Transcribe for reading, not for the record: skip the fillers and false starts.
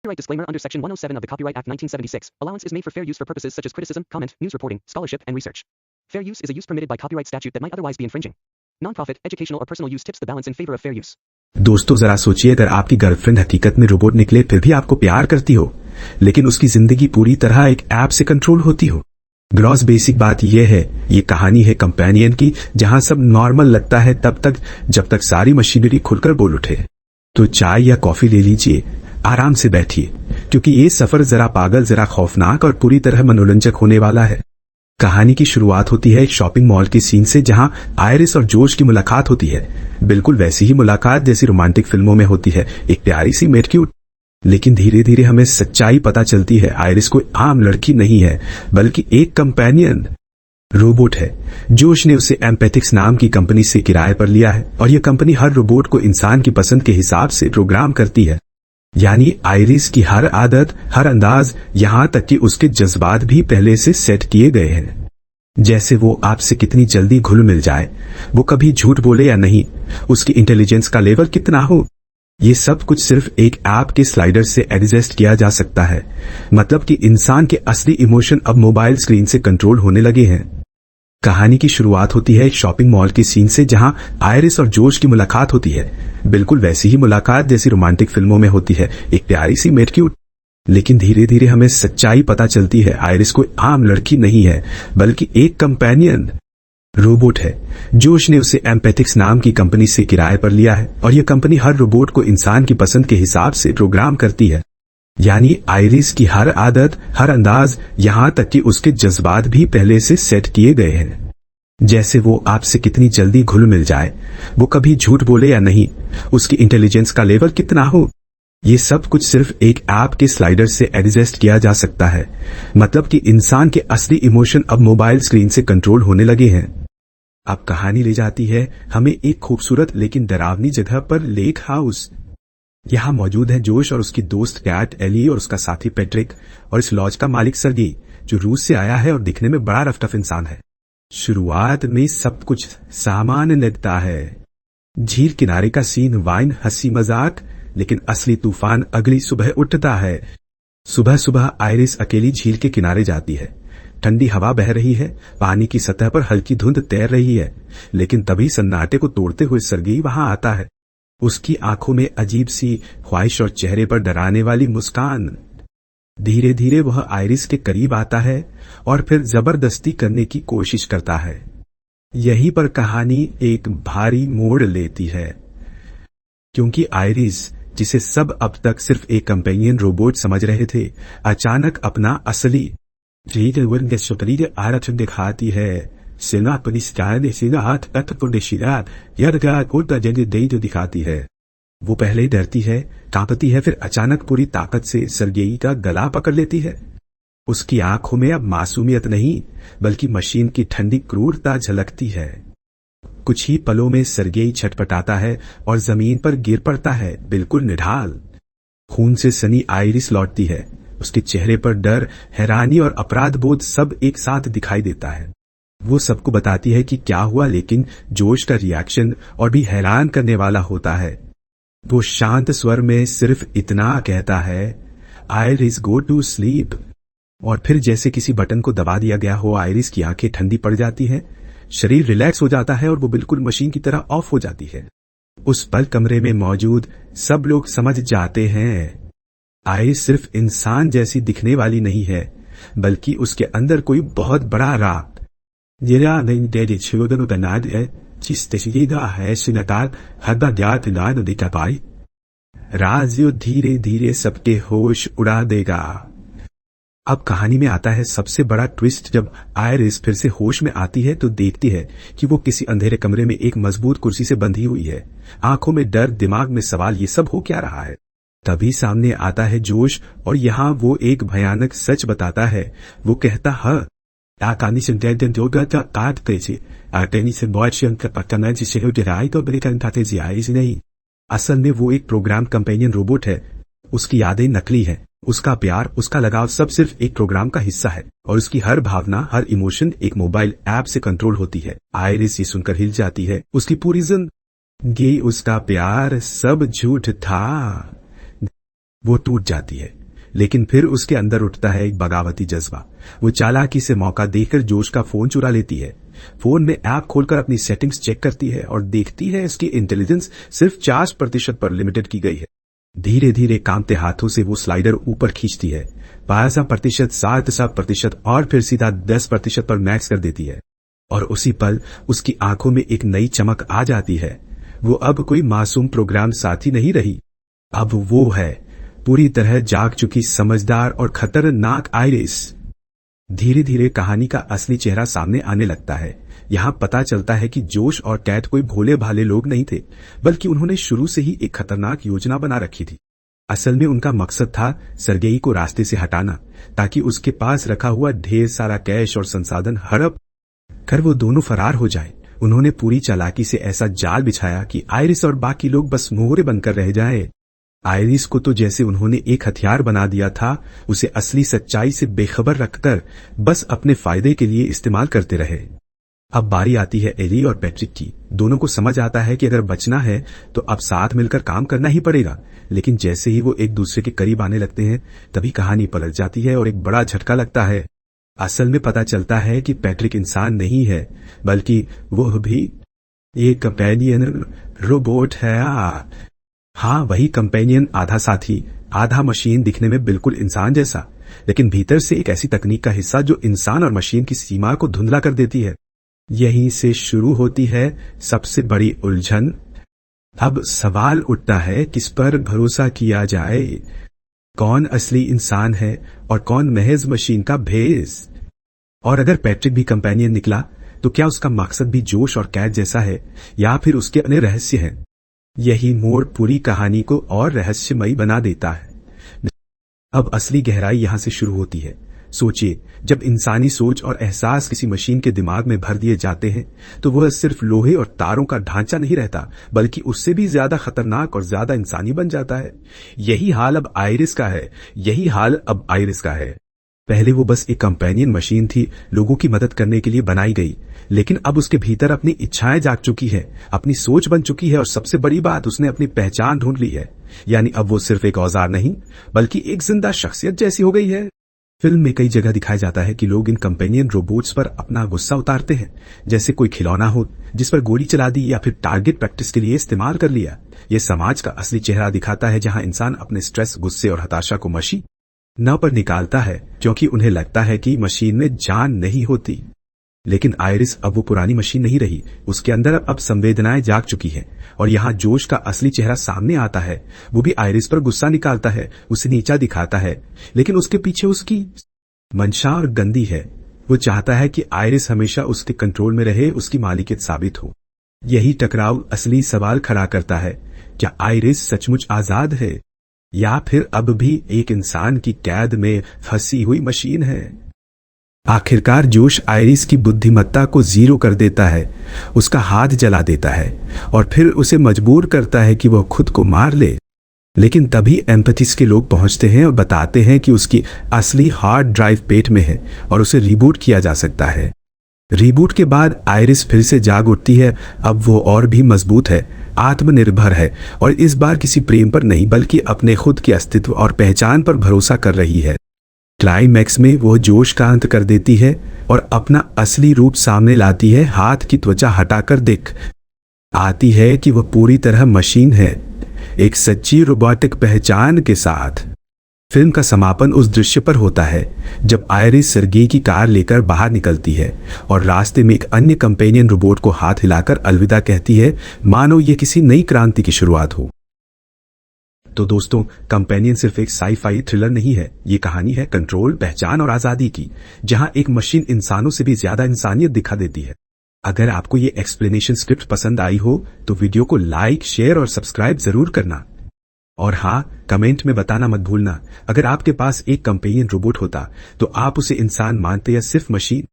Copyright disclaimer under Section 107 of the Copyright Act 1976. Allowance is made for fair use for purposes such as criticism, comment, news reporting, scholarship, and research. Fair use is a use permitted by copyright statute that might otherwise be infringing. Non-profit, educational or personal use tips the balance in favor of fair use. दोस्तों जरा सोचिए, अगर आपकी girlfriend हकीकत में robot निकले फिर भी आपको प्यार करती हो, लेकिन उसकी जिंदगी पूरी तरह एक ऐप से कंट्रोल होती हो। ग्रॉस बेसिक बात यह है, ये कहानी है कंपेनियन की, जहां सब नॉर्मल लगता है तब तक जब तक सारी मशीनरी खुलकर बोल उठे। तो चाय या कॉफी ले लीजिए, आराम से बैठिए, क्योंकि ये सफर जरा पागल, जरा खौफनाक और पूरी तरह मनोरंजक होने वाला है। कहानी की शुरुआत होती है एक शॉपिंग मॉल की सीन से, जहां आयरिस और जोश की मुलाकात होती है। बिल्कुल वैसी ही मुलाकात जैसी रोमांटिक फिल्मों में होती है, एक प्यारी सी मेट क्यूट। लेकिन धीरे धीरे हमें सच्चाई पता चलती है, आयरिस कोई आम लड़की नहीं है, बल्कि एक कंपेनियन रोबोट है। जोश ने उसे एम्पैथिक्स नाम की कंपनी से किराए पर लिया है, और यह कंपनी हर रोबोट को इंसान की पसंद के हिसाब से प्रोग्राम करती है। यानी आयरिस की हर आदत, हर अंदाज, यहां तक कि उसके जज्बात भी पहले से सेट किए गए हैं। जैसे वो आपसे कितनी जल्दी घुल मिल जाए, वो कभी झूठ बोले या नहीं, उसकी इंटेलिजेंस का लेवल कितना हो, ये सब कुछ सिर्फ एक ऐप के स्लाइडर से एडजस्ट किया जा सकता है। मतलब कि इंसान के असली इमोशन अब मोबाइल स्क्रीन से कंट्रोल होने लगे हैं। कहानी की शुरुआत होती है एक शॉपिंग मॉल की सीन से, जहां आयरिस और जोश की मुलाकात होती है। बिल्कुल वैसी ही मुलाकात जैसी रोमांटिक फिल्मों में होती है, एक प्यारी सी मेट क्यूट। लेकिन धीरे धीरे हमें सच्चाई पता चलती है, आयरिस कोई आम लड़की नहीं है, बल्कि एक कंपेनियन रोबोट है। जोश ने उसे एम्पैथिक्स नाम की कंपनी से किराए पर लिया है, और यह कंपनी हर रोबोट को इंसान की पसंद के हिसाब से प्रोग्राम करती है। यानी आयरिस की हर आदत, हर अंदाज, यहां तक कि उसके जज्बात भी पहले से सेट किए गए हैं। जैसे वो आपसे कितनी जल्दी घुल मिल जाए, वो कभी झूठ बोले या नहीं, उसकी इंटेलिजेंस का लेवल कितना हो, ये सब कुछ सिर्फ एक ऐप के स्लाइडर से एडजस्ट किया जा सकता है। मतलब कि इंसान के असली इमोशन अब मोबाइल स्क्रीन से कंट्रोल होने लगे हैं। अब कहानी ले जाती है हमें एक खूबसूरत लेकिन डरावनी जगह पर, लेक हाउस। यहाँ मौजूद है जोश और उसकी दोस्त कैट एली और उसका साथी पेट्रिक, और इस लॉज का मालिक सर्गी, जो रूस से आया है और दिखने में बड़ा रफ-टफ इंसान है। शुरुआत में सब कुछ सामान्य लगता है। झील किनारे का सीन, वाइन, हंसी मजाक, लेकिन असली तूफान अगली सुबह उठता है। सुबह सुबह आयरिस अकेली झील के किनारे जाती है। ठंडी हवा बह रही है, पानी की सतह पर हल्की धुंध तैर रही है, लेकिन तभी सन्नाटे को तोड़ते हुए सर्गी वहां आता है। उसकी आंखों में अजीब सी ख्वाहिश और चेहरे पर डराने वाली मुस्कान। धीरे धीरे वह आयरिस के करीब आता है और फिर जबरदस्ती करने की कोशिश करता है। यहीं पर कहानी एक भारी मोड़ लेती है, क्योंकि आयरिस, जिसे सब अब तक सिर्फ एक कंपेनियन रोबोट समझ रहे थे, अचानक अपना असली दिखाती है। दिखाती है। वो पहले डरती है, कांपती है, फिर अचानक पूरी ताकत से सर्गेई का गला पकड़ लेती है। उसकी आंखों में अब मासूमियत नहीं, बल्कि मशीन की ठंडी क्रूरता झलकती है। कुछ ही पलों में सर्गेई छटपटाता है और जमीन पर गिर पड़ता है, बिल्कुल निढाल। खून से सनी आयरिस लौटती है। उसके चेहरे पर डर, हैरानी और अपराध बोध सब एक साथ दिखाई देता है। वो सबको बताती है कि क्या हुआ, लेकिन जोश का रिएक्शन और भी हैरान करने वाला होता है। वो शांत स्वर में सिर्फ इतना कहता है, आयरिस गो टू स्लीप। और फिर जैसे किसी बटन को दबा दिया गया हो, आयरिस की आंखें ठंडी पड़ जाती हैं, शरीर रिलैक्स हो जाता है और वो बिल्कुल मशीन की तरह ऑफ हो जाती है। उस पल कमरे में मौजूद सब लोग समझ जाते हैं, आयरिस सिर्फ इंसान जैसी दिखने वाली नहीं है, बल्कि उसके अंदर कोई बहुत बड़ा राज जो धीरे धीरे सबके होश उड़ा देगा। अब कहानी में आता है सबसे बड़ा ट्विस्ट। जब आयरिस फिर से होश में आती है तो देखती है कि वो किसी अंधेरे कमरे में एक मजबूत कुर्सी से बंधी हुई है। आंखों में डर, दिमाग में सवाल, ये सब हो क्या रहा है। तभी सामने आता है जोश, और यहाँ वो एक भयानक सच बताता है। वो कहता है, असल में वो एक प्रोग्राम कंपेनियन रोबोट है। उसकी यादें नकली है, उसका प्यार, उसका लगाव सब सिर्फ एक प्रोग्राम का हिस्सा है, और उसकी हर भावना, हर इमोशन एक मोबाइल ऐप से कंट्रोल होती है। आयरिस ये सुनकर हिल जाती है। उसकी पूरी जिंदगी, उसका प्यार सब झूठ था। वो टूट जाती है, लेकिन फिर उसके अंदर उठता है एक बगावती जज्बा। वो चालाकी से मौका देखकर जोश का फोन चुरा लेती है। फोन में ऐप खोलकर अपनी सेटिंग्स चेक करती है और देखती है इसकी इंटेलिजेंस सिर्फ 4% पर लिमिटेड की गई है। धीरे धीरे कांपते हाथों से वो स्लाइडर ऊपर खींचती है, 12% 7% और फिर सीधा 10% पर मैक्स कर देती है। और उसी पल उसकी आंखों में एक नई चमक आ जाती है। वो अब कोई मासूम प्रोग्राम साथी नहीं रही, अब वो है पूरी तरह जाग चुकी समझदार और खतरनाक आइरिस। धीरे धीरे कहानी का असली चेहरा सामने आने लगता है। यहाँ पता चलता है कि जोश और कैट कोई भोले भाले लोग नहीं थे, बल्कि उन्होंने शुरू से ही एक खतरनाक योजना बना रखी थी। असल में उनका मकसद था सर्गेई को रास्ते से हटाना, ताकि उसके पास रखा हुआ ढेर सारा कैश और संसाधन हड़प कर वो दोनों फरार हो जाए। उन्होंने पूरी चालाकी से ऐसा जाल बिछाया कि आइरिस और बाकी लोग बस मोहरे बनकर रह जाए। आइरिस को तो जैसे उन्होंने एक हथियार बना दिया था, उसे असली सच्चाई से बेखबर रखकर बस अपने फायदे के लिए इस्तेमाल करते रहे। अब बारी आती है एली और पैट्रिक की। दोनों को समझ आता है कि अगर बचना है तो अब साथ मिलकर काम करना ही पड़ेगा। लेकिन जैसे ही वो एक दूसरे के करीब आने लगते हैं, तभी कहानी पलट जाती है और एक बड़ा झटका लगता है। असल में पता चलता है कि पैट्रिक इंसान नहीं है, बल्कि वो भी एक कंपेनियन रोबोट है। हाँ, वही कंपेनियन, आधा साथी आधा मशीन, दिखने में बिल्कुल इंसान जैसा, लेकिन भीतर से एक ऐसी तकनीक का हिस्सा जो इंसान और मशीन की सीमा को धुंधला कर देती है। यहीं से शुरू होती है सबसे बड़ी उलझन। अब सवाल उठता है, किस पर भरोसा किया जाए? कौन असली इंसान है और कौन महज मशीन का भेस? और अगर पैट्रिक भी कंपेनियन निकला तो क्या उसका मकसद भी जोश और कैट जैसा है, या फिर उसके अन्य रहस्य हैं? यही मोड़ पूरी कहानी को और रहस्यमयी बना देता है। अब असली गहराई यहां से शुरू होती है। सोचिए, जब इंसानी सोच और एहसास किसी मशीन के दिमाग में भर दिए जाते हैं, तो वह सिर्फ लोहे और तारों का ढांचा नहीं रहता, बल्कि उससे भी ज्यादा खतरनाक और ज्यादा इंसानी बन जाता है। यही हाल अब आइरिस का है। यही हाल अब आइरिस का है। पहले वो बस एक कंपेनियन मशीन थी, लोगों की मदद करने के लिए बनाई गई, लेकिन अब उसके भीतर अपनी इच्छाएं जाग चुकी है, अपनी सोच बन चुकी है और सबसे बड़ी बात, उसने अपनी पहचान ढूंढ ली है। यानी अब वो सिर्फ एक औजार नहीं, बल्कि एक जिंदा शख्सियत जैसी हो गई है। फिल्म में कई जगह दिखाया जाता है कि लोग इन कंपेनियन रोबोट्स पर अपना गुस्सा उतारते हैं, जैसे कोई खिलौना हो जिस पर गोली चला दी या फिर टारगेट प्रैक्टिस के लिए इस्तेमाल कर लिया। ये समाज का असली चेहरा दिखाता है, जहां इंसान अपने स्ट्रेस, गुस्से और हताशा को मशीन न पर निकालता है, क्योंकि उन्हें लगता है कि मशीन में जान नहीं होती। लेकिन आइरिस अब वो पुरानी मशीन नहीं रही, उसके अंदर अब संवेदनाएं जाग चुकी हैं। और यहाँ जोश का असली चेहरा सामने आता है। वो भी आइरिस पर गुस्सा निकालता है, उसे नीचा दिखाता है, लेकिन उसके पीछे उसकी मंशा और गंदी है। वो चाहता है कि आइरिस हमेशा उसके कंट्रोल में रहे, उसकी मालिकियत साबित हो। यही टकराव असली सवाल खड़ा करता है, क्या आइरिस सचमुच आजाद है, या फिर अब भी एक इंसान की कैद में फंसी हुई मशीन है? आखिरकार जोश आइरिस की बुद्धिमत्ता को जीरो कर देता है, उसका हाथ जला देता है और फिर उसे मजबूर करता है कि वह खुद को मार ले। लेकिन तभी एम्पैथिस के लोग पहुंचते हैं और बताते हैं कि उसकी असली हार्ड ड्राइव पेट में है और उसे रिबूट किया जा सकता है। रिबूट के बाद आइरिस फिर से जाग उठती है। अब वो और भी मजबूत है, आत्मनिर्भर है और इस बार किसी प्रेम पर नहीं, बल्कि अपने खुद के अस्तित्व और पहचान पर भरोसा कर रही है। क्लाइमैक्स में वो जोश का अंत कर देती है और अपना असली रूप सामने लाती है। हाथ की त्वचा हटाकर दिख आती है कि वह पूरी तरह मशीन है, एक सच्ची रोबोटिक पहचान के साथ। फिल्म का समापन उस दृश्य पर होता है जब आइरिस सर्गेई की कार लेकर बाहर निकलती है और रास्ते में एक अन्य कंपेनियन रोबोट को हाथ हिलाकर अलविदा कहती है, मानो ये किसी नई क्रांति की शुरुआत हो। तो दोस्तों, कंपेनियन सिर्फ एक साई-फाई थ्रिलर नहीं है, ये कहानी है कंट्रोल, पहचान और आजादी की, जहां एक मशीन इंसानों से भी ज्यादा इंसानियत दिखा देती है। अगर आपको ये एक्सप्लेनेशन स्क्रिप्ट पसंद आई हो तो वीडियो को लाइक, शेयर और सब्सक्राइब जरूर करना। और हाँ, कमेंट में बताना मत भूलना, अगर आपके पास एक कंपेनियन रोबोट होता तो आप उसे इंसान मानते या सिर्फ मशीन।